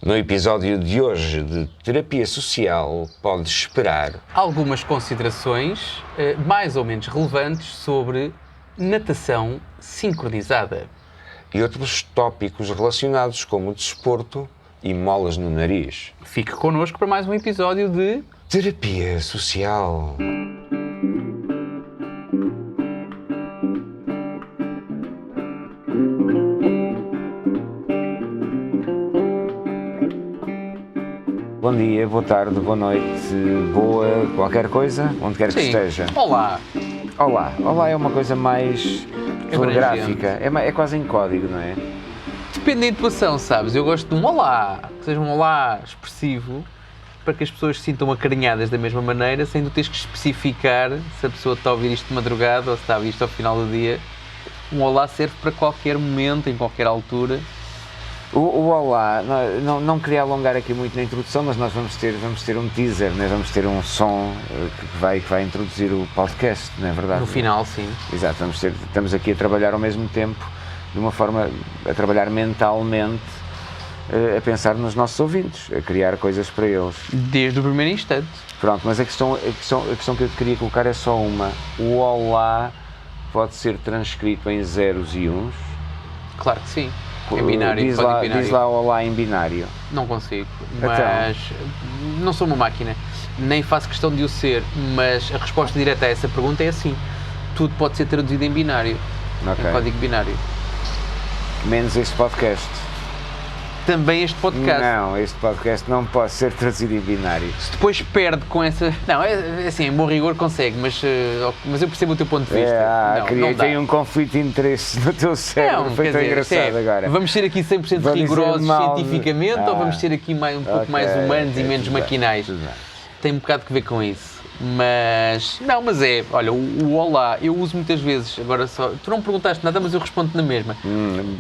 No episódio de hoje de Terapia Social, podes esperar algumas considerações mais ou menos relevantes sobre natação sincronizada. e outros tópicos relacionados como o desporto e molas no nariz. Fique connosco para mais um episódio de Terapia Social. Bom dia, boa tarde, boa noite, boa qualquer coisa, onde quer que esteja. Olá. Olá é uma coisa mais telegráfica, é quase em código, não é? Depende da intuação, sabes? Eu gosto de um olá, que seja um olá expressivo, para que as pessoas se sintam acarinhadas da mesma maneira, sem tu teres que especificar se a pessoa está a ouvir isto de madrugada ou se está a ouvir isto ao final do dia. Um olá serve para qualquer momento, em qualquer altura. O olá, não queria alongar aqui muito na introdução, mas nós vamos ter um teaser, né? Vamos ter um som que vai introduzir o podcast, não é verdade? No final, sim. Exato, estamos aqui a trabalhar ao mesmo tempo, de uma forma, a trabalhar mentalmente, a pensar nos nossos ouvintes, a criar coisas para eles. Desde o primeiro instante. Pronto, mas a questão que eu te queria colocar é só uma. O olá pode ser transcrito em zeros e uns? Claro que sim. Em binário, diz lá olá em binário. Não consigo, mas não sou uma máquina, nem faço questão de o ser, mas a resposta direta a essa pergunta é assim: tudo pode ser traduzido em binário, Okay. em código binário. Menos este podcast. Também este podcast. Não, este podcast não pode ser traduzido em binário. Se depois perde com essa... Não, é assim, em bom rigor consegue, mas eu percebo o teu ponto de vista. Não tem um conflito de interesse no teu cérebro, foi tão engraçado agora. Vamos ser aqui 100% rigorosos cientificamente ou vamos ser aqui um pouco mais humanos e menos maquinais? Tem um bocado que ver com isso. Mas olha, o olá, eu uso muitas vezes, agora só, tu não me perguntaste nada, mas eu respondo na mesma.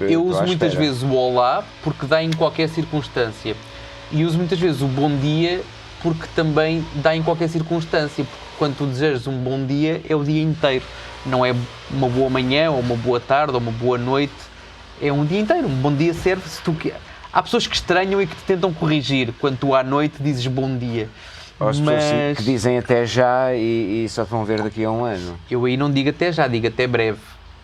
Eu uso muitas vezes o olá porque dá em qualquer circunstância. E uso muitas vezes o bom dia porque também dá em qualquer circunstância. Porque quando tu desejas um bom dia, é o dia inteiro. Não é uma boa manhã, ou uma boa tarde, ou uma boa noite. É um dia inteiro. Um bom dia serve se tu quer. Há pessoas que estranham e que te tentam corrigir quando tu à noite dizes bom dia. Ou as pessoas que dizem até já e só te vão ver daqui a um ano. Eu aí não digo até já, digo até breve.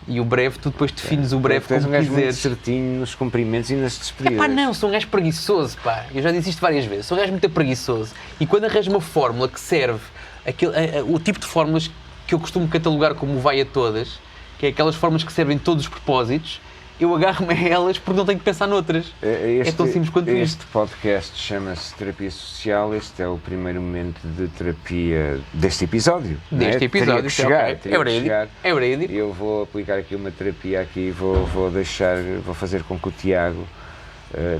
E o breve, tu depois defines o breve como quiseres. Tu és um gajo muito certinho nos cumprimentos e nas despedidas. Pá, não, sou um gajo preguiçoso, pá. Eu já disse isto várias vezes. Sou um gajo muito preguiçoso. E quando arranjo uma fórmula que serve, o tipo de fórmulas que eu costumo catalogar como vai a todas, que é aquelas fórmulas que servem todos os propósitos, eu agarro-me a elas porque não tenho que pensar noutras. É tão simples quanto isto. Este podcast chama-se Terapia Social. Este é o primeiro momento de terapia deste episódio. Deste episódio, que chegar, okay. É verdade. Eu vou aplicar aqui uma terapia aqui, vou fazer com que o Tiago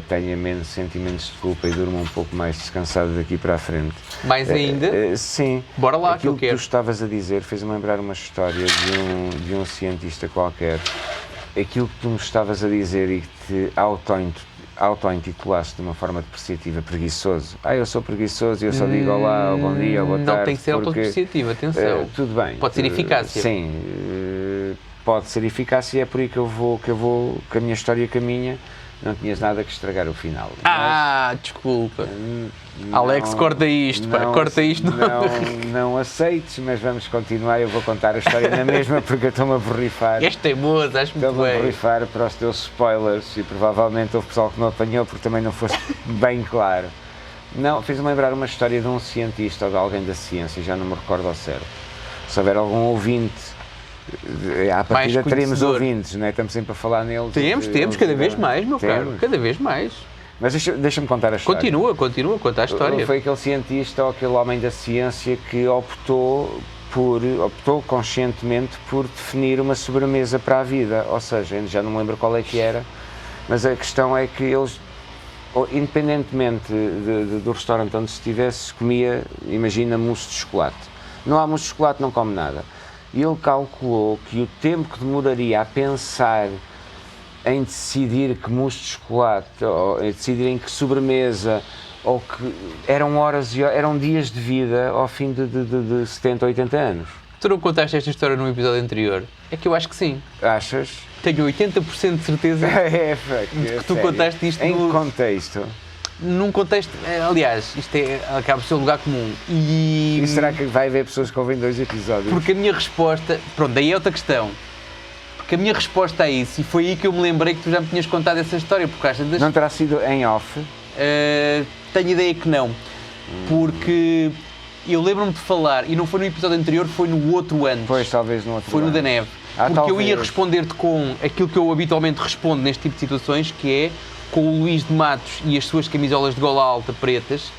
tenha menos sentimentos de culpa e durma um pouco mais descansado daqui para a frente. Mais ainda? Sim. Bora lá, aquilo que eu quero. Tu estavas a dizer fez-me lembrar uma história de um cientista qualquer. Aquilo que tu me estavas a dizer e que te auto-intitulaste de uma forma depreciativa, preguiçoso. Eu sou preguiçoso e eu só digo olá, ou bom dia, ou boa tarde. Não tem que ser auto-depreciativo, atenção. Tudo bem. Pode ser eficácia. Sim, pode ser eficácia e é por aí que a minha história caminha. Não tinhas nada que estragar o final. Desculpa. Alex, corta isto, corta isto. Não aceites, mas vamos continuar. Eu vou contar a história na mesma porque eu estou-me a borrifar. És teimoso, acho muito bem. Estou-me a borrifar para os teus spoilers e provavelmente houve pessoal que não apanhou porque também não foste bem claro. Não, fez-me lembrar uma história de um cientista ou de alguém da ciência, já não me recordo ao certo. Se houver algum ouvinte, à partida teremos ouvintes, não é? Estamos sempre a falar neles. Temos, cada vez mais, meu caro, cada vez mais. Mas deixa-me contar a história. Continua, conta a história. Foi aquele cientista ou aquele homem da ciência que optou conscientemente por definir uma sobremesa para a vida, ou seja, já não me lembro qual é que era, mas a questão é que eles, independentemente do restaurante onde estivesse, comia, imagina, mousse de chocolate. Não há mousse de chocolate, não come nada. E ele calculou que o tempo que demoraria a pensar em decidir que mousse de chocolate, ou em decidir em que sobremesa, ou que eram dias de vida ao fim de 70 ou 80 anos. Tu não contaste esta história num episódio anterior? É que eu acho que sim. Achas? Tenho 80% de certeza que tu contaste isto em contexto. num contexto, aliás, isto acaba por ser um lugar comum. E será que vai haver pessoas que ouvem 2 episódios? Porque a minha resposta, pronto, daí é outra questão. Porque a minha resposta a isso, e foi aí que eu me lembrei que tu já me tinhas contado essa história, porque às vezes... Não terá sido em off? Tenho ideia que não, porque eu lembro-me de falar, e não foi no episódio anterior, foi no outro antes. Pois, talvez no outro. Foi no da neve. Porque talvez. eu ia responder-te com aquilo que eu habitualmente respondo neste tipo de situações, que é com o Luís de Matos e as suas camisolas de gola alta pretas.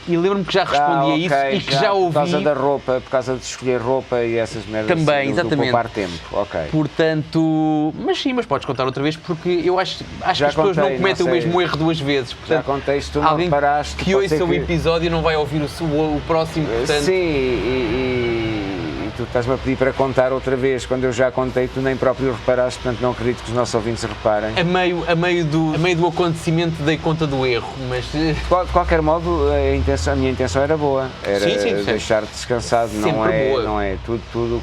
E lembro-me que já respondi a isso e que já ouvi... Por causa da roupa, por causa de escolher roupa e essas merdas. Também, exatamente. Do poupar tempo, ok. Portanto, mas podes contar outra vez, porque eu acho que as pessoas não cometem o mesmo erro 2 vezes. Portanto, já contei, se tu não reparaste... que ouça o episódio não vai ouvir o próximo, portanto... Sim, e tu estás-me a pedir para contar outra vez, quando eu já contei, tu nem próprio reparaste, portanto não acredito que os nossos ouvintes reparem. A meio do acontecimento dei conta do erro, mas... De qualquer modo, a minha intenção era boa, era deixar-te descansado, não é tudo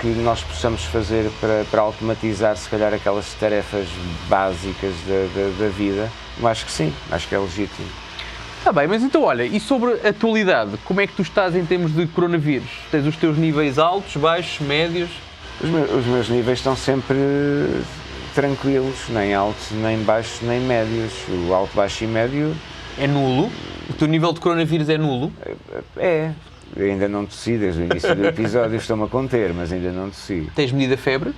que nós possamos fazer para automatizar, se calhar, aquelas tarefas básicas da vida, eu acho que sim, acho que é legítimo. Está bem, mas então olha, e sobre a atualidade, como é que tu estás em termos de coronavírus? Tens os teus níveis altos, baixos, médios? Os meus níveis estão sempre tranquilos, nem altos, nem baixos, nem médios. O alto, baixo e médio... É nulo? O teu nível de coronavírus é nulo? É. Eu ainda não tossi desde o início do episódio, estou-me a conter, mas ainda não tossi. Tens medida a febre?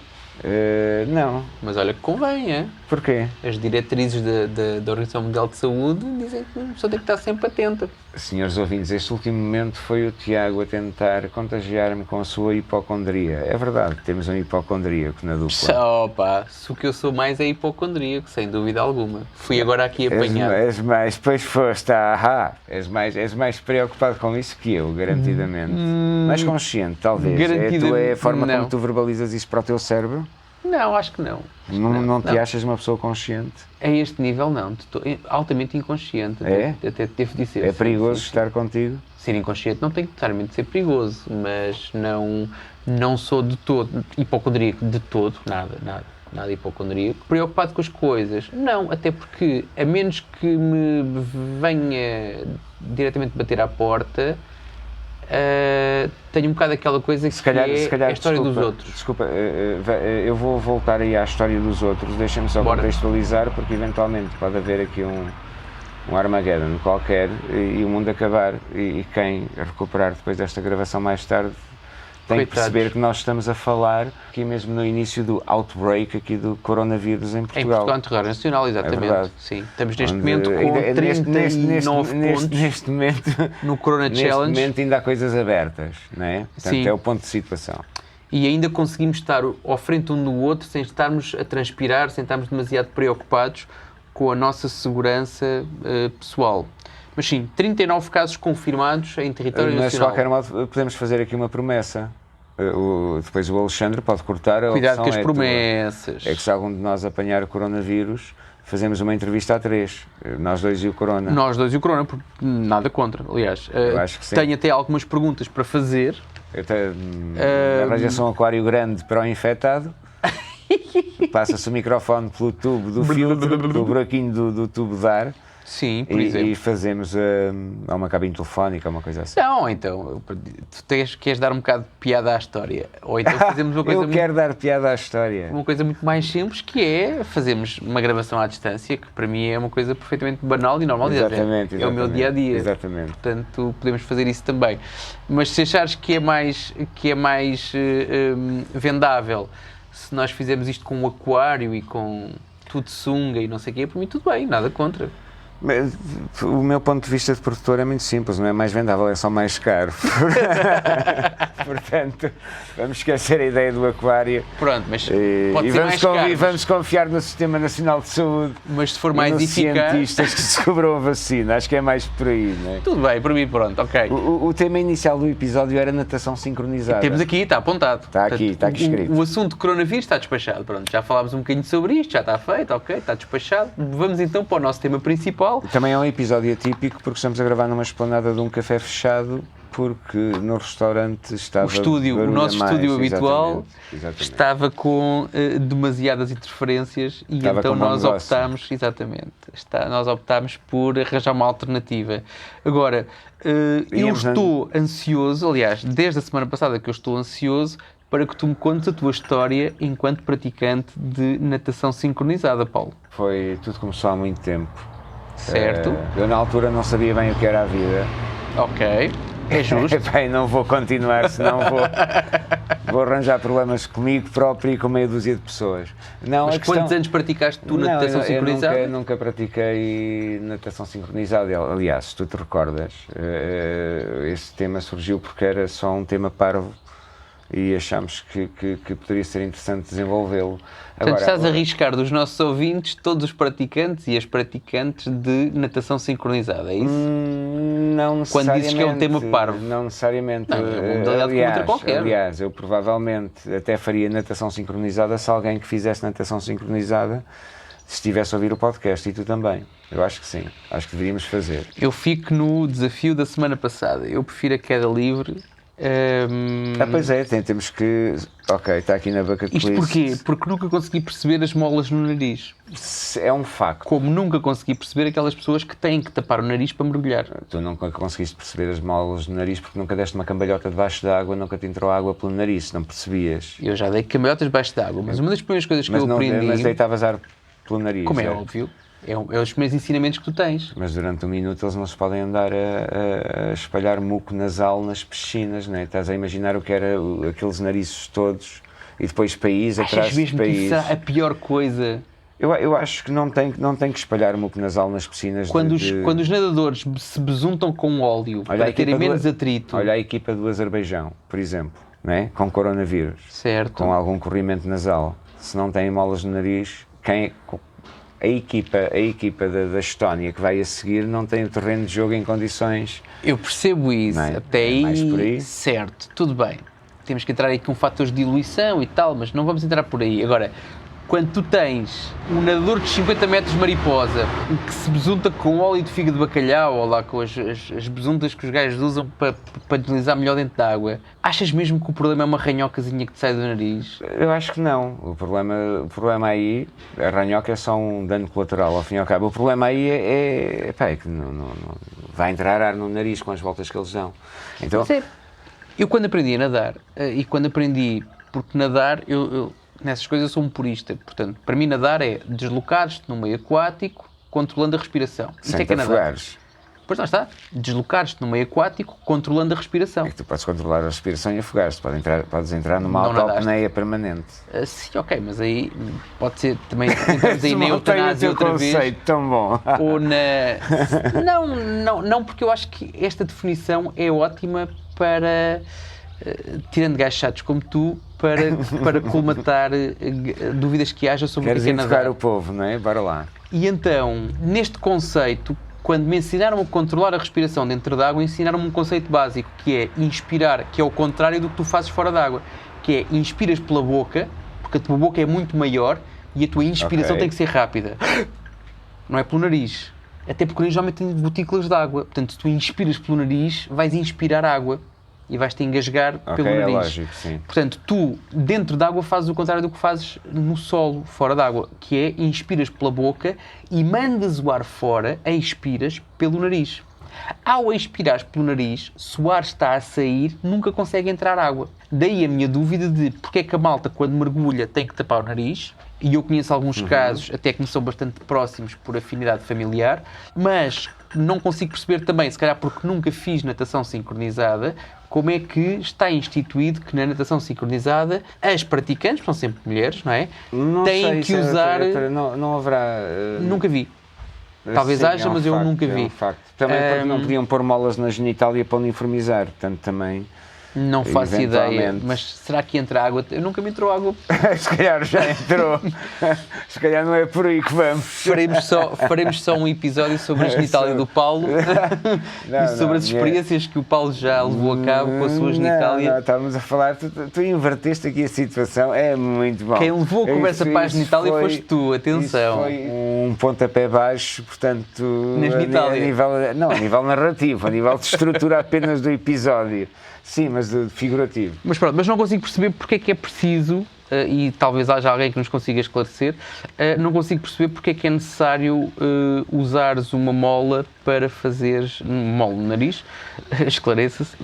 Não. Mas olha que convém, é? Porquê? As diretrizes da Organização Mundial de Saúde dizem que a pessoa tem que estar sempre atenta. Senhores ouvintes, este último momento foi o Tiago a tentar contagiar-me com a sua hipocondria. É verdade, temos um hipocondríaco na dupla. Opa, se o que eu sou mais é hipocondríaco, sem dúvida alguma. Fui agora aqui apanhado. És mais, pois foste, és mais preocupado com isso que eu, garantidamente. Mais consciente, talvez. É a forma como tu verbalizas isso para o teu cérebro? Não, acho que não. Não te achas uma pessoa consciente? A este nível não, estou altamente inconsciente. Até devo dizer. É perigoso estar contigo? Ser inconsciente não tem que necessariamente ser perigoso, mas não sou de todo hipocondríaco, de todo, nada hipocondríaco. Preocupado com as coisas? Não, até porque a menos que me venha diretamente bater à porta, tenho um bocado aquela coisa que é a história dos outros. Desculpa, eu vou voltar aí à história dos outros, deixa-me só contextualizar, porque eventualmente pode haver aqui um Armageddon qualquer e o mundo acabar, e quem recuperar depois desta gravação mais tarde tem que perceber que nós estamos a falar aqui mesmo no início do outbreak aqui do coronavírus em Portugal. Em Portugal, em terror nacional, exatamente. Sim. Estamos neste momento com 39 pontos neste momento, no Corona Challenge. Neste momento ainda há coisas abertas, não é? Portanto, sim. É o ponto de situação. E ainda conseguimos estar ao frente um do outro sem estarmos a transpirar, sem estarmos demasiado preocupados com a nossa segurança pessoal. Mas sim, 39 casos confirmados em território nacional. Mas de qualquer modo podemos fazer aqui uma promessa. Depois o Alexandre pode cortar. Cuidado com as promessas. É que se algum de nós apanhar o coronavírus, fazemos uma entrevista a 3. Nós dois e o Corona. Nós dois e o Corona, porque nada contra, aliás. Eu acho que sim. Tenho até algumas perguntas para fazer. Arranja-se um aquário grande para o infectado. Passa-se o microfone pelo tubo do filtro, pelo buraquinho do tubo de ar. Sim, por exemplo. E fazemos uma cabine telefónica, uma coisa assim. Não, então, tu queres dar um bocado de piada à história. Ou então fazemos uma coisa... quero dar piada à história. Uma coisa muito mais simples, que é fazermos uma gravação à distância, que para mim é uma coisa perfeitamente banal e normal. Exatamente. É o meu dia-a-dia. Exatamente. Portanto, podemos fazer isso também. Mas se achares que é mais vendável, se nós fizermos isto com um aquário e com tudo sunga e não sei o quê, para mim tudo bem, nada contra. Mas, o meu ponto de vista de produtor é muito simples, não é mais vendável, é só mais caro. Portanto, vamos esquecer a ideia do aquário. Pronto, mas pode ser mais caro. E vamos confiar no Sistema Nacional de Saúde. Mas se for mais eficaz... cientistas que descobriram a vacina, acho que é mais por aí, não é? Tudo bem, por mim, pronto, ok. O tema inicial do episódio era natação sincronizada. Temos aqui, está apontado. Está aqui escrito. O assunto de coronavírus está despachado, pronto, já falámos um bocadinho sobre isto, já está feito, ok, está despachado. Vamos então para o nosso tema principal. Também é um episódio atípico porque estamos a gravar numa esplanada de um café fechado porque no restaurante estava o nosso estúdio habitual exatamente. Estava com demasiadas interferências e estava então nós optámos por arranjar uma alternativa. Agora, eu estou ansioso, aliás, desde a semana passada que eu estou ansioso para que tu me contes a tua história enquanto praticante de natação sincronizada, Paulo. Tudo começou há muito tempo. Certo. Eu na altura não sabia bem o que era a vida. Ok, é justo. Bem, não vou continuar, senão vou arranjar problemas comigo próprio e com meia dúzia de pessoas. Mas quantos anos praticaste tu natação sincronizada? Eu nunca pratiquei natação sincronizada. Aliás, se tu te recordas, esse tema surgiu porque era só um tema parvo e achámos que poderia ser interessante desenvolvê-lo. Portanto, estás a arriscar dos nossos ouvintes todos os praticantes e as praticantes de natação sincronizada, é isso? Não necessariamente. Quando dizes que é um tema parvo. Não necessariamente. Não, é uma modalidade como outra qualquer. Aliás, eu provavelmente até faria natação sincronizada se alguém que fizesse natação sincronizada estivesse a ouvir o podcast, e tu também. Eu acho que sim. Acho que deveríamos fazer. Eu fico no desafio da semana passada. Eu prefiro a queda livre. Pois é, temos que... Ok, está aqui na bucket list. Isto porquê? Porque nunca consegui perceber as molas no nariz. É um facto. Como nunca consegui perceber aquelas pessoas que têm que tapar o nariz para mergulhar. Tu nunca conseguiste perceber as molas no nariz porque nunca deste uma cambalhota debaixo da água, nunca te entrou água pelo nariz, não percebias. Eu já dei cambalhotas debaixo da água, mas uma das primeiras coisas que eu aprendi... Mas deitavas ar pelo nariz. Como é óbvio. É os primeiros ensinamentos que tu tens. Mas durante um minuto eles não se podem andar a espalhar muco nasal nas piscinas, não é? Estás a imaginar o que era aqueles narizes todos e depois país atrás de país. Achas mesmo que isso é a pior coisa? Eu acho que não tem que espalhar muco nasal nas piscinas. Quando os nadadores se besuntam com óleo para terem menos atrito... Olha a equipa do Azerbaijão, por exemplo, não é? Com coronavírus. Certo. Com algum corrimento nasal. Se não têm molas no nariz, a equipa da Estónia que vai a seguir não tem o terreno de jogo em condições... Eu percebo isso, é? Até aí, certo, tudo bem. Temos que entrar aí com fatores de diluição e tal, mas não vamos entrar por aí. Agora, quando tu tens um nadador de 50 metros mariposa que se besunta com óleo de figa de bacalhau ou lá com as besuntas que os gajos usam para deslizar melhor dentro da água, achas mesmo que o problema é uma ranhocazinha que te sai do nariz? Eu acho que não. O problema aí, a ranhoca é só um dano colateral, ao fim e ao cabo. O problema aí é que não vai entrar ar no nariz com as voltas que eles dão. Então, eu quando aprendi a nadar, porque nadar, nessas coisas eu sou um purista, portanto, para mim nadar é deslocares-te no meio aquático, controlando a respiração. Isso é que é nadar. Pois lá está, deslocares-te no meio aquático, controlando a respiração. É que tu podes controlar a respiração e afogar-te, podes entrar numa autoapneia permanente. Sim, ok, mas aí pode ser também, entramos aí na eutanásia outra vez. Conceito tão bom. Ou não, porque eu acho que esta definição é ótima para, tirando gajos chatos como tu, para colmatar dúvidas que haja sobre o que é nadar. Queres educar o povo, não é? Bora lá. E então, neste conceito, quando me ensinaram a controlar a respiração dentro da água, ensinaram-me um conceito básico, que é inspirar, que é o contrário do que tu fazes fora da água, que é inspiras pela boca, porque a tua boca é muito maior e a tua inspiração tem que ser rápida. Não é pelo nariz. Até porque o nariz geralmente tem gotículas de água. Portanto, se tu inspiras pelo nariz, vais inspirar água e vais-te engasgar pelo nariz. É lógico, sim. Portanto, tu, dentro da água, fazes o contrário do que fazes no solo, fora da água, que é inspiras pela boca e mandas o ar fora, expiras pelo nariz. Ao expirares pelo nariz, se o ar está a sair, nunca consegue entrar água. Daí a minha dúvida de porque é que a malta, quando mergulha, tem que tapar o nariz. E eu conheço alguns casos, até que me são bastante próximos por afinidade familiar, mas não consigo perceber também, se calhar porque nunca fiz natação sincronizada, como é que está instituído que na natação sincronizada as praticantes, são sempre mulheres, não é? Têm que usar... Não haverá... Nunca vi. Talvez haja, mas eu nunca vi. Também porque não podiam pôr molas na genitália para uniformizar, portanto também... Não faço ideia, mas será que entra água? Eu nunca me entrou água. Se calhar já entrou. Se calhar não é por aí que vamos. Faremos só um episódio sobre a genitália do Paulo e sobre as experiências que o Paulo já levou a cabo com a sua genitália. Não, estávamos a falar, tu inverteste aqui a situação, é muito bom. Quem levou a conversa para a genitália foste tu, atenção. Foi um pontapé baixo, portanto, a nível narrativo, a nível de estrutura apenas do episódio. Sim, mas figurativo. Mas pronto, mas não consigo perceber porque é que é preciso, e talvez haja alguém que nos consiga esclarecer, não consigo perceber porque é que é necessário usares uma mola para fazeres, mola no nariz, esclareça-se,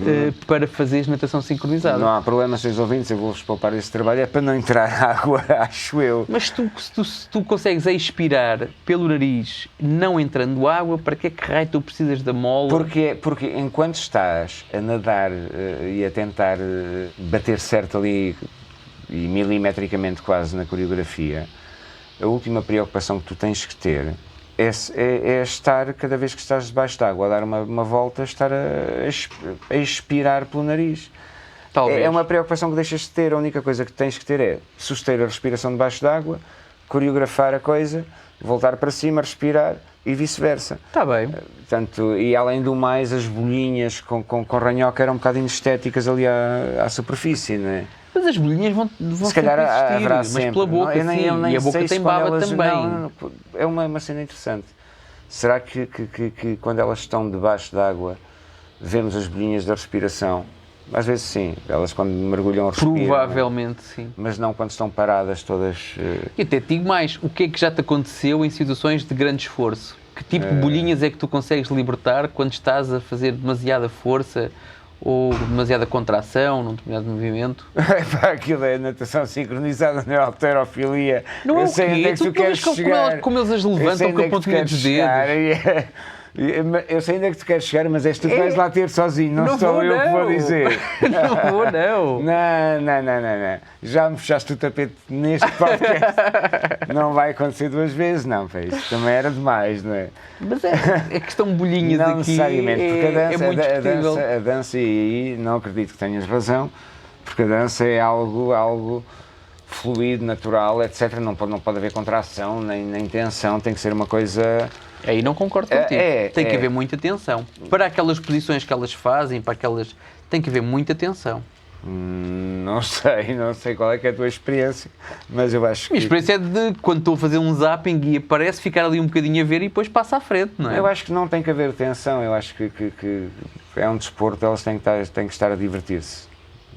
para fazeres natação sincronizada. Não há problema, seus ouvintes, eu vou-vos poupar esse trabalho, é para não entrar água, acho eu. Mas se tu consegues expirar pelo nariz, não entrando água, para que é que raio tu precisas da mola? Porque enquanto estás a nadar e a tentar bater certo ali, e milimetricamente quase na coreografia, a última preocupação que tu tens que ter é estar, cada vez que estás debaixo de água, a dar uma volta, estar a expirar pelo nariz. Talvez. É uma preocupação que deixas de ter, a única coisa que tens que ter é suster a respiração debaixo de água, coreografar a coisa, voltar para cima, respirar e vice-versa. Está bem. Portanto, e além do mais, as bolinhas com ranhoca eram um bocadinho estéticas ali à superfície, não é? Mas as bolinhas vão se calhar existir, haverá mas sempre. pela boca Eu nem e a boca tem baba elas, também. Não, é uma cena interessante. Será que quando elas estão debaixo d'água vemos as bolinhas da respiração? Às vezes sim, elas quando mergulham respiram. Provavelmente sim. Mas não quando estão paradas todas... E até te digo mais, o que é que já te aconteceu em situações de grande esforço? Que tipo de bolinhas é que tu consegues libertar quando estás a fazer demasiada força ou demasiada contração num determinado movimento? Aquilo é natação sincronizada, não é halterofilia. Não é o quê? Tu vês como eles as levantam com a pontinha dos dedos. Eu sei onde é que tu queres chegar, mas és tu que vais lá ter sozinho, não sou eu que vou dizer. Não vou, não. Não. Já me fechaste o tapete neste podcast. Não vai acontecer duas vezes, não, isso também era demais, não é? Mas é questão de bolinhas não aqui. Necessariamente, porque a dança, e aí não acredito que tenhas razão, porque a dança é algo fluido, natural, etc. Não pode haver contração, nem tensão, tem que ser uma coisa... Aí não concordo contigo. Tem que haver muita tensão. Para aquelas posições que elas fazem, tem que haver muita tensão. Não sei qual é que é a tua experiência, mas eu acho que... A minha experiência é de quando estou a fazer um zapping e aparece, ficar ali um bocadinho a ver e depois passa à frente, não é? Eu acho que não tem que haver tensão, eu acho que é um desporto, elas têm que estar a divertir-se,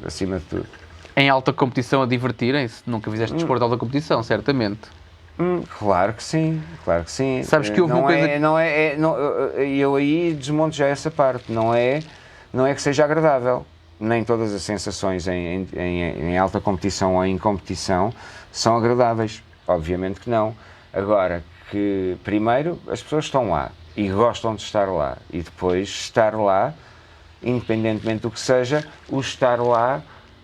acima de tudo. Em alta competição a divertirem-se? Nunca fizeste desporto de alta competição, certamente. Claro que sim. Sabes que houve uma coisa... Eu aí desmonto já essa parte, não é que seja agradável. Nem todas as sensações em alta competição ou em competição são agradáveis, obviamente que não. Agora, que primeiro as pessoas estão lá e gostam de estar lá, e depois estar lá, independentemente do que seja, o estar lá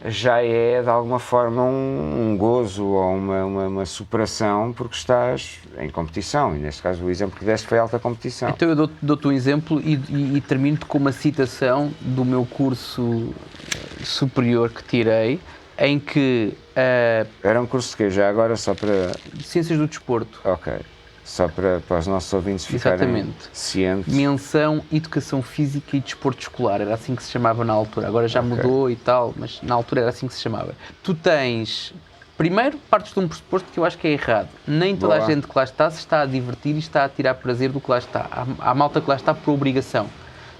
já é de alguma forma um gozo ou uma superação, porque estás em competição, e neste caso o exemplo que deste foi alta competição. Então eu dou-te um exemplo e termino-te com uma citação do meu curso superior que tirei, em que... Era um curso de quê? Já agora só para... Ciências do Desporto. Ok. Só para os nossos ouvintes ficarem cientes. Menção, Educação Física e Desporto Escolar, era assim que se chamava na altura. Agora já mudou e tal, mas na altura era assim que se chamava. Tu tens, primeiro, partes de um pressuposto que eu acho que é errado. Nem toda a gente que lá está se está a divertir e está a tirar prazer do que lá está. Há malta que lá está por obrigação.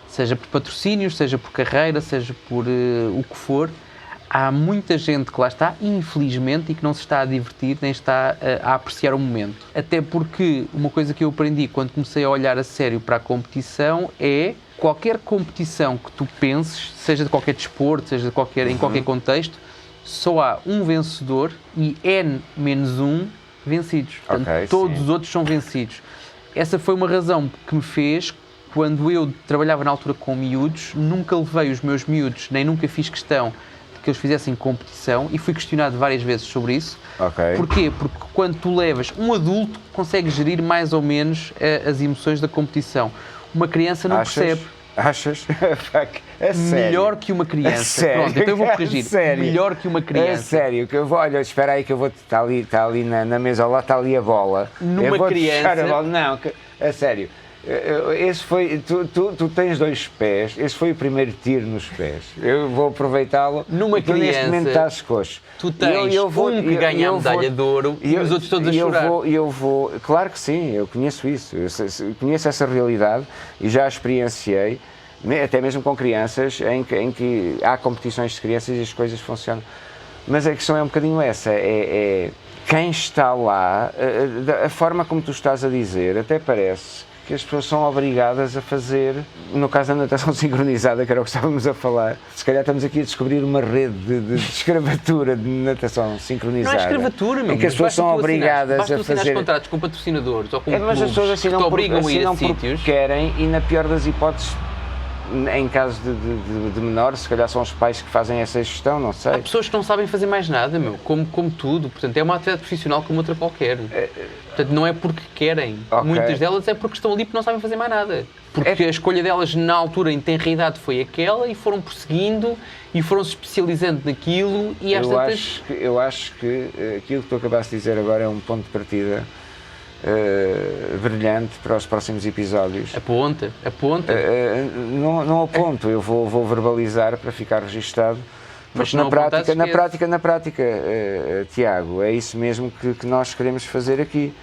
Seja por patrocínios, seja por carreira, seja por o que for. Há muita gente que lá está, infelizmente, e que não se está a divertir, nem está a apreciar o momento. Até porque uma coisa que eu aprendi quando comecei a olhar a sério para a competição é qualquer competição que tu penses, seja de qualquer desporto, seja em qualquer contexto, só há um vencedor e N-1 vencidos. Portanto, todos os outros são vencidos. Essa foi uma razão que me fez, quando eu trabalhava na altura com miúdos, nunca levei os meus miúdos, nem nunca fiz questão que eles fizessem competição, e fui questionado várias vezes sobre isso. Porquê? Porque quando tu levas um adulto, consegue gerir mais ou menos as emoções da competição. Uma criança não percebe. Achas? É sério. Melhor que uma criança. Sério? Pronto, então eu vou corrigir. Sério? Melhor que uma criança. É sério, que eu vou, olha, espera aí que eu vou, está ali na mesa, lá está ali a bola. Numa eu vou criança... a bola. Não, é sério. Esse foi, tu tens 2 pés, esse foi o primeiro tiro nos pés. Eu vou aproveitá-lo. Numa criança, neste momento estás coxo. Tu tens que ganha a medalha de ouro e os outros todos a chorar. Claro que sim, eu conheço isso, eu conheço essa realidade e já a experienciei, até mesmo com crianças, em que há competições de crianças e as coisas funcionam. Mas a questão é um bocadinho essa, quem está lá, a forma como tu estás a dizer, até parece que as pessoas são obrigadas a fazer, no caso da natação sincronizada, que era o que estávamos a falar, se calhar estamos aqui a descobrir uma rede de escravatura de natação sincronizada. Não é escravatura, meu. Em que as pessoas são obrigadas a fazer... contratos com patrocinadores ou com clubes mas as pessoas assinam que te obrigam por, a ir a porque sítios. Querem, e na pior das hipóteses, em caso de menor, se calhar são os pais que fazem essa gestão, não sei. Há pessoas que não sabem fazer mais nada, meu, como tudo. Portanto, é uma atividade profissional como outra qualquer. Portanto, não é porque querem. Okay. Muitas delas é porque estão ali porque não sabem fazer mais nada. Porque a escolha delas na altura, em tenra idade, foi aquela e foram prosseguindo e foram se especializando naquilo e às tantas... Eu acho que aquilo que tu acabaste de dizer agora é um ponto de partida brilhante para os próximos episódios. Aponta. Não aponto, eu vou verbalizar para ficar registado. Mas na prática, Tiago, é isso mesmo que nós queremos fazer aqui.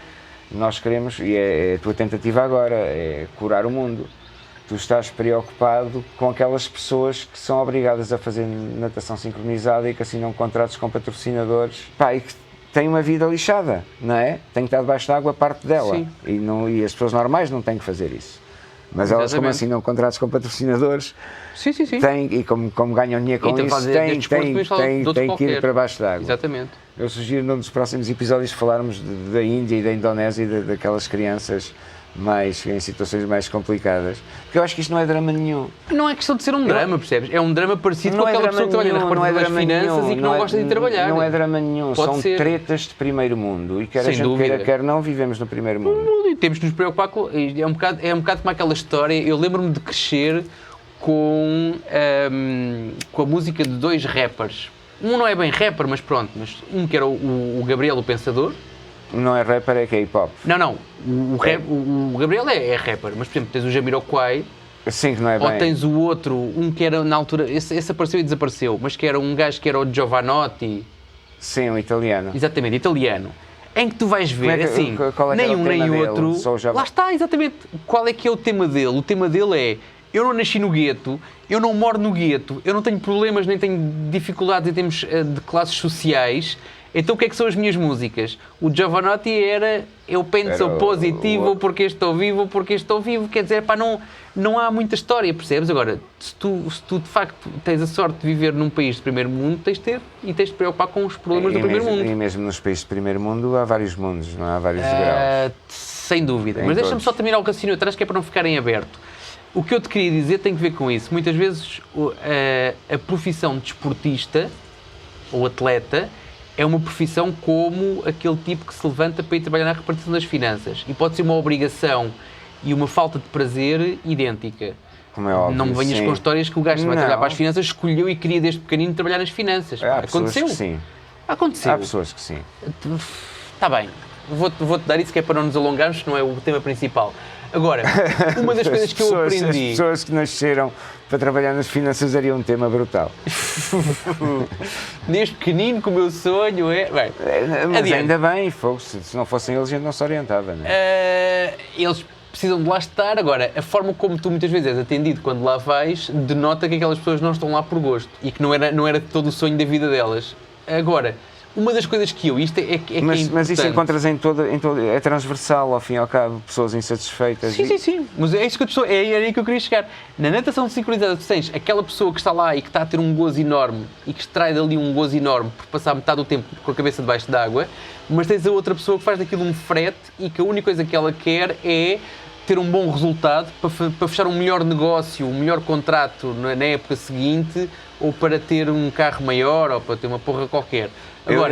Nós queremos, e é a tua tentativa agora, é curar o mundo. Tu estás preocupado com aquelas pessoas que são obrigadas a fazer natação sincronizada e que assinam contratos com patrocinadores, e que têm uma vida lixada, não é? Tem que estar debaixo da água parte dela. Sim. E as pessoas normais não têm que fazer isso. Mas elas, como assinam contratos com patrocinadores, sim. têm, e como ganham dinheiro com isso, têm que ir para baixo da água. Exatamente. Eu sugiro num dos próximos episódios falarmos da Índia e da Indonésia e daquelas crianças em situações mais complicadas. Porque eu acho que isto não é drama nenhum. Não é questão de ser um drama, percebes? É um drama parecido com aquela pessoa que trabalha na repartição das finanças e que não gosta de trabalhar. Não é drama nenhum, são tretas de primeiro mundo e quer a gente queira, quer não, vivemos no primeiro mundo. E temos de nos preocupar com... É um bocado como aquela história, eu lembro-me de crescer com a música de 2 rappers. Um não é bem rapper, mas pronto, um que era o Gabriel, o Pensador. Não é rapper, é que é hip-hop. Não. O Gabriel é rapper, mas por exemplo tens o Jamiroquai. Sim, que não é bem. Ou tens o outro, um que era na altura, esse apareceu e desapareceu, mas que era um gajo que era o Giovanotti. Sim, o italiano. Exatamente, italiano. Em que tu vais ver, nem um nem outro. Lá está, exatamente. Qual é que é o tema dele? O tema dele é: eu não nasci no gueto, eu não moro no gueto, eu não tenho problemas nem tenho dificuldades em termos de classes sociais. Então o que é que são as minhas músicas? O Giovanotti era eu penso positivo porque estou vivo, quer dizer, não há muita história, percebes? Agora, se tu de facto tens a sorte de viver num país de primeiro mundo, tens de te preocupar com os problemas do primeiro mundo. E mesmo nos países de primeiro mundo há vários mundos, não há vários graus. Sem dúvida, mas deixa-me só terminar o raciocínio atrás, que é para não ficar em aberto. O que eu te queria dizer tem que ver com isso. Muitas vezes a profissão de desportista ou atleta é uma profissão como aquele tipo que se levanta para ir trabalhar na repartição das finanças. E pode ser uma obrigação e uma falta de prazer idêntica. Como é óbvio, não me venhas com histórias que o gajo que vai trabalhar para as finanças escolheu e queria desde pequenino trabalhar nas finanças. Aconteceu? Que sim. Aconteceu. Há pessoas que sim. Está bem. Vou-te dar isso, que é para não nos alongarmos, que não é o tema principal. Agora, uma das coisas que eu aprendi... As pessoas que nasceram para trabalhar nas finanças daria um tema brutal. Desde pequenino, que o meu sonho é... Bem, mas adiante. Ainda bem, se não fossem eles, a gente não se orientava, não é? Eles precisam de lá estar. Agora, a forma como tu muitas vezes és atendido quando lá vais, denota que aquelas pessoas não estão lá por gosto e que não era todo o sonho da vida delas. Agora... Uma das coisas que isto é que é mas, importante. Mas isso encontras em todo, é transversal, ao fim e ao cabo, pessoas insatisfeitas. Sim, mas é isso que é aí que eu queria chegar. Na natação sincronizada tu tens aquela pessoa que está lá e que está a ter um gozo enorme e que extrai dali um gozo enorme por passar metade do tempo com a cabeça debaixo d'água, mas tens a outra pessoa que faz daquilo um frete e que a única coisa que ela quer é ter um bom resultado para fechar um melhor negócio, um melhor contrato na época seguinte, ou para ter um carro maior, ou para ter uma porra qualquer. Eu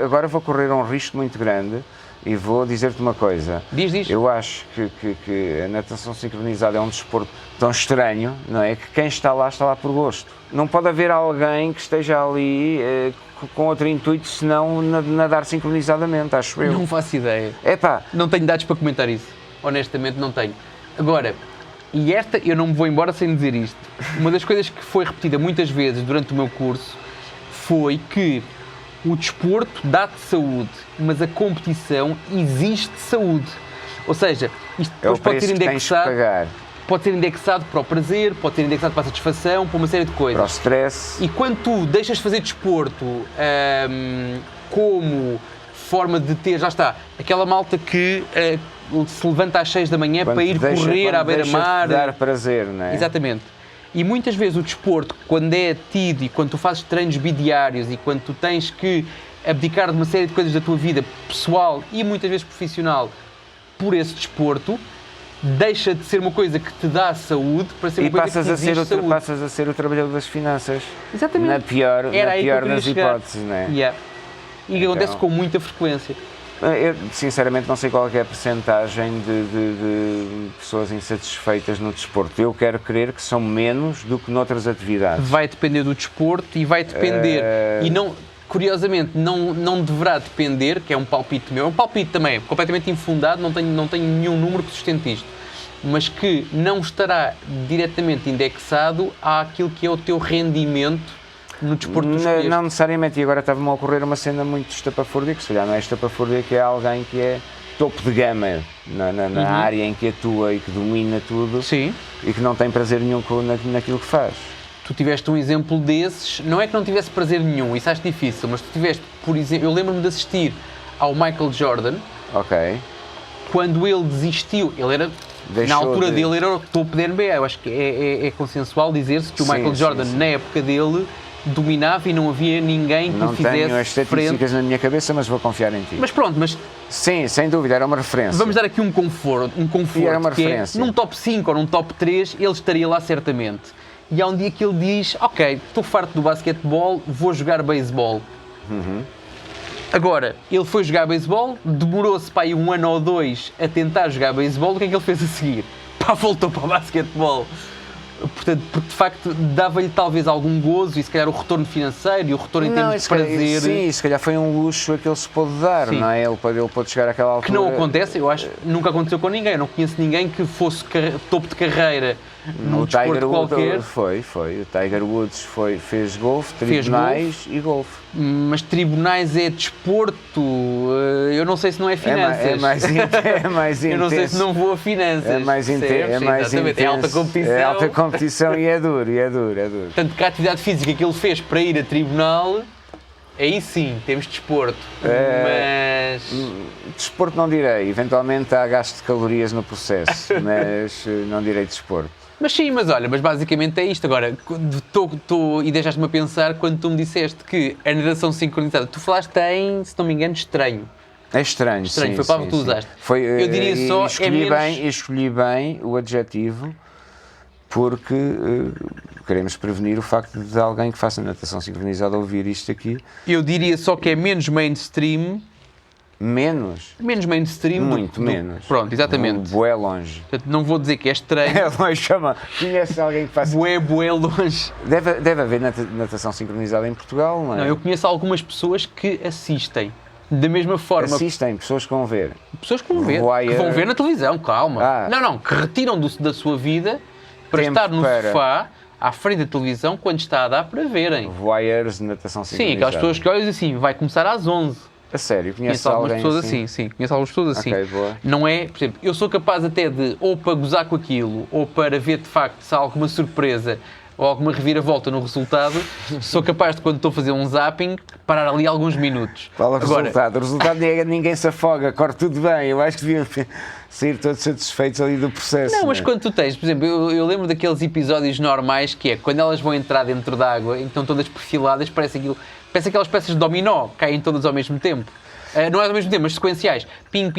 agora vou correr um risco muito grande E vou dizer-te uma coisa. Diz. Eu acho que a natação sincronizada é um desporto tão estranho, não é? Que quem está lá por gosto. Não pode haver alguém que esteja ali com outro intuito senão nadar sincronizadamente, acho eu. Não faço ideia. Epá. Não tenho dados para comentar isso. Honestamente, não tenho. Agora, e esta, eu não me vou embora sem dizer isto. Uma das coisas que foi repetida muitas vezes durante o meu curso foi que o desporto dá-te saúde, mas a competição exige saúde. Ou seja, isto depois pode ser indexado. Pode ser indexado para o prazer, pode ser indexado para a satisfação, para uma série de coisas. Para o stress. E quando tu deixas de fazer desporto como forma de ter, já está, aquela malta que se levanta às 6 da manhã para ir correr à beira-mar. Dar prazer, não é? Exatamente. E muitas vezes o desporto, quando é tido e quando tu fazes treinos bidiários e quando tu tens que abdicar de uma série de coisas da tua vida pessoal e muitas vezes profissional por esse desporto, deixa de ser uma coisa que te dá saúde para ser uma coisa que exige saúde. E passas a ser o trabalhador das finanças. Exatamente. Na pior das hipóteses, não é? Yeah. E que acontece com muita frequência. Eu, sinceramente, não sei qual é a percentagem de pessoas insatisfeitas no desporto. Eu quero crer que são menos do que noutras atividades. Vai depender do desporto e vai depender... E não... Curiosamente, não deverá depender, que é um palpite meu, é um palpite também, completamente infundado, não tenho nenhum número que sustente isto, mas que não estará diretamente indexado àquilo que é o teu rendimento no desporto que tu escolheste. Não necessariamente, e agora estava-me a ocorrer uma cena muito estapafúrdia, que se calhar não é estapafúrdia, que é alguém que é topo de gama na área em que atua e que domina tudo. Sim. E que não tem prazer nenhum naquilo que faz. Tu tiveste um exemplo desses, não é que não tivesse prazer nenhum, isso acho difícil, mas tu tiveste, por exemplo, eu lembro-me de assistir ao Michael Jordan, quando ele desistiu, ele era, na altura dele era o topo da NBA, eu acho que é consensual dizer-se que o Michael Jordan, na época dele, dominava e não havia ninguém que lhe fizesse frente. Não tenho as estatísticas na minha cabeça, mas vou confiar em ti. Mas pronto, mas... Sim, sem dúvida, era uma referência. Vamos dar aqui um conforto era uma que referência. Num top 5 ou num top 3, ele estaria lá certamente. E há um dia que ele diz, ok, estou farto do basquetebol, vou jogar beisebol. Agora, ele foi jogar beisebol, demorou-se para aí 1 ano ou 2 a tentar jogar beisebol, o que é que ele fez a seguir? Voltou para o basquetebol. Portanto, porque de facto dava-lhe talvez algum gozo e se calhar o retorno financeiro e o retorno em termos de prazer. Sim, se calhar foi um luxo a que ele se pôde dar, não é? Ele pôde chegar àquela altura. Que não acontece, eu acho, nunca aconteceu com ninguém. Eu não conheço ninguém que fosse topo de carreira no desporto qualquer. Foi. O Tiger Woods fez golfe, tribunais e golfe. Mas tribunais é desporto, eu não sei se não é finanças. É mais intenso. Eu não sei se não vou a finanças. É mais intenso. É alta competição. É alta competição e é duro. Tanto que a atividade física que ele fez para ir a tribunal, aí sim, temos desporto. Mas... Desporto não direi, eventualmente há gasto de calorias no processo, mas não direi desporto. Mas sim, mas olha, mas basicamente é isto. Agora, e deixaste-me a pensar quando tu me disseste que a natação sincronizada, tu falaste em, se não me engano, estranho. É estranho, sim. Foi a palavra que tu usaste. Eu diria só, escolhi bem o adjetivo porque queremos prevenir o facto de alguém que faça natação sincronizada ouvir isto aqui. Eu diria só que é menos mainstream. Menos mainstream. Muito menos. Pronto, exatamente. Bué longe. Portanto, não vou dizer que é estranho. É longe, chama. Conhece alguém que faça... Bué longe. Deve haver natação sincronizada em Portugal, não é? Não, eu conheço algumas pessoas que assistem. Da mesma forma... Assistem, pessoas que vão ver. Pessoas que vão ver. Que vão ver na televisão, calma. Não, que retiram da sua vida para estar no sofá, à frente da televisão, quando está a dar para verem. Voyeurs de natação sincronizada. Sim, aquelas pessoas que olham assim, vai começar às 11. A sério? Conheço algumas pessoas assim? Sim, conheço algumas pessoas assim. Ok, boa. Não é, por exemplo, eu sou capaz até de, ou para gozar com aquilo, ou para ver de facto se há alguma surpresa ou alguma reviravolta no resultado, sou capaz de, quando estou a fazer um zapping, parar ali alguns minutos. Qual é o resultado? O resultado é ninguém se afoga, corre tudo bem. Eu acho que deviam sair todos satisfeitos ali do processo. Não, mas quando tu tens, por exemplo, eu lembro daqueles episódios normais que é quando elas vão entrar dentro da água e estão todas perfiladas, parece aquelas peças de dominó, caem todas ao mesmo tempo. Não é ao mesmo tempo, mas sequenciais. Pim.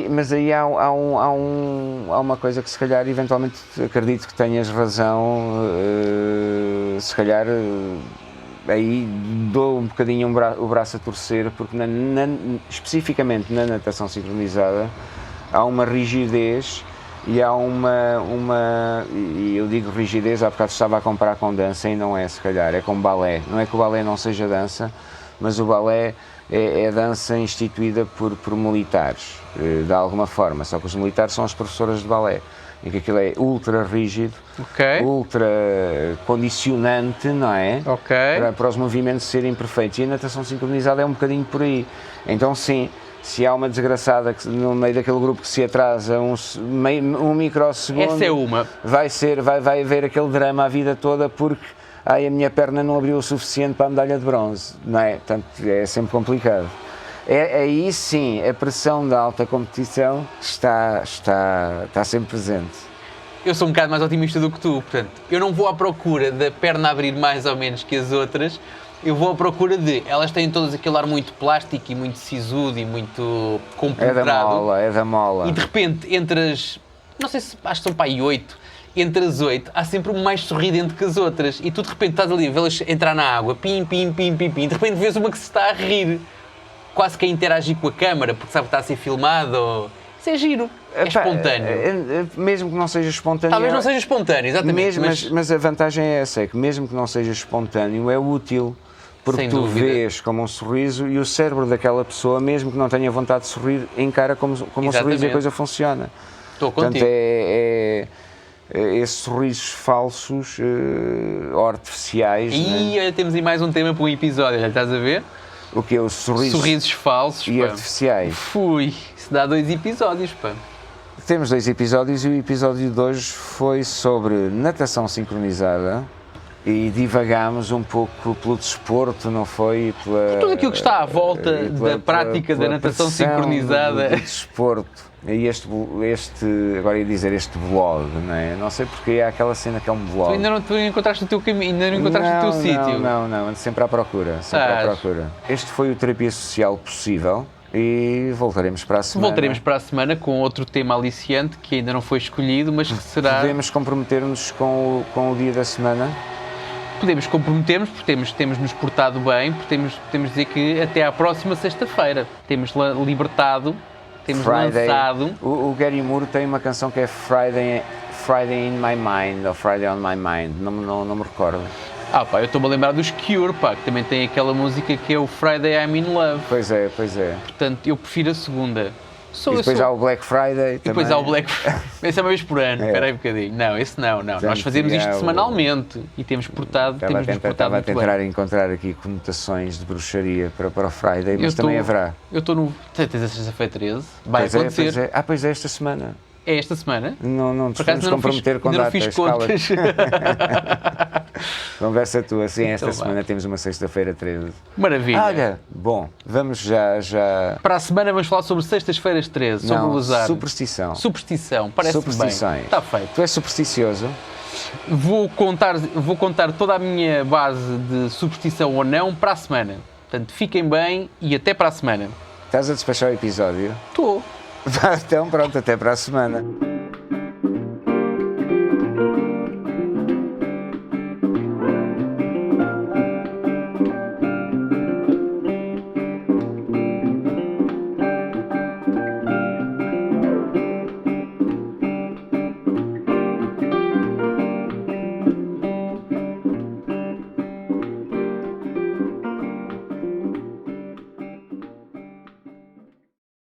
Mas aí há uma coisa que se calhar, eventualmente, acredito que tenhas razão, se calhar aí dou um bocadinho o braço a torcer, porque especificamente na natação sincronizada há uma rigidez e há e eu digo rigidez, há bocado estava a comparar com dança e não é, se calhar, é com balé. Não é que o balé não seja dança, mas o balé é dança instituída por militares, de alguma forma, só que os militares são as professoras de balé, em que aquilo é ultra rígido, ultra condicionante, não é? Para os movimentos serem perfeitos. E a natação sincronizada é um bocadinho por aí. Então, sim, se há uma desgraçada que, no meio daquele grupo que se atrasa um microsegundo, essa é uma. Vai haver aquele drama a vida toda porque a minha perna não abriu o suficiente para a medalha de bronze, não é? Portanto, é sempre complicado. Aí sim, a pressão da alta competição está sempre presente. Eu sou um bocado mais otimista do que tu, portanto, eu não vou à procura da perna abrir mais ou menos que as outras, eu vou à procura elas têm todas aquele ar muito plástico e muito sisudo e muito compenetrado. É da mola. E de repente, não sei se, acho que são para aí 8, entre as 8, há sempre uma mais sorridente que as outras, e tu de repente estás ali a vê-las entrar na água, pim, de repente vês uma que se está a rir, quase que a interagir com a câmara, porque sabe que está a ser filmado. Isso é giro, é espontâneo. Mesmo que não seja espontâneo. Talvez não seja espontâneo, exatamente. Mas a vantagem é essa, é que mesmo que não seja espontâneo, é útil. Porque tu vês como um sorriso e o cérebro daquela pessoa, mesmo que não tenha vontade de sorrir, encara como um sorriso e a coisa funciona. Estou contigo. Portanto, esses sorrisos falsos ou artificiais. E temos aí mais um tema para um episódio, já estás a ver? O que é os sorrisos falsos e artificiais? Isso dá 2 episódios, pá. Temos 2 episódios e o episódio de hoje foi sobre natação sincronizada e divagámos um pouco pelo desporto, não foi? Por tudo aquilo que está à volta da prática da natação sincronizada. Do desporto. E agora ia dizer este blog, não é? Não sei porque há aquela cena que é um blog. Tu ainda encontraste o teu caminho, ainda não encontraste o teu sítio. Não, ando sempre à procura, Este foi o Terapia Social Possível e voltaremos para a semana. Voltaremos para a semana com outro tema aliciante que ainda não foi escolhido, mas que será... Podemos comprometer-nos com o dia da semana? Podemos comprometer-nos, porque temos nos portado bem, porque temos de dizer que até à próxima sexta-feira temos libertado... Temos lançado... O Gary Moore tem uma canção que é Friday in My Mind, ou Friday on My Mind, não me recordo. Eu estou-me a lembrar dos Cure, pá, que também tem aquela música que é o Friday I'm in Love. Pois é. Portanto, eu prefiro a segunda. E depois há o Black Friday e depois há o Black Friday. Esse é uma vez por ano, espera aí um bocadinho. Não, esse não. Nós fazemos isto semanalmente e temos portado Estava a tentar encontrar aqui conotações de bruxaria para o Friday, mas também haverá. Eu estou no... Tens a sexta-feira 13? Vai acontecer. Pois é, esta semana. É esta semana? Não nos podemos comprometer com datas. Ainda não fiz contas. Conversa tua, sim, esta semana temos uma sexta-feira 13. Maravilha. Olha, bom, vamos já... Para a semana vamos falar sobre sextas-feiras 13, sobre o azar. Superstição, parece-me bem. Está feito. Tu és supersticioso? Vou contar toda a minha base de superstição ou não para a semana. Portanto, fiquem bem e até para a semana. Estás a despachar o episódio? Estou. Então pronto, até para a semana.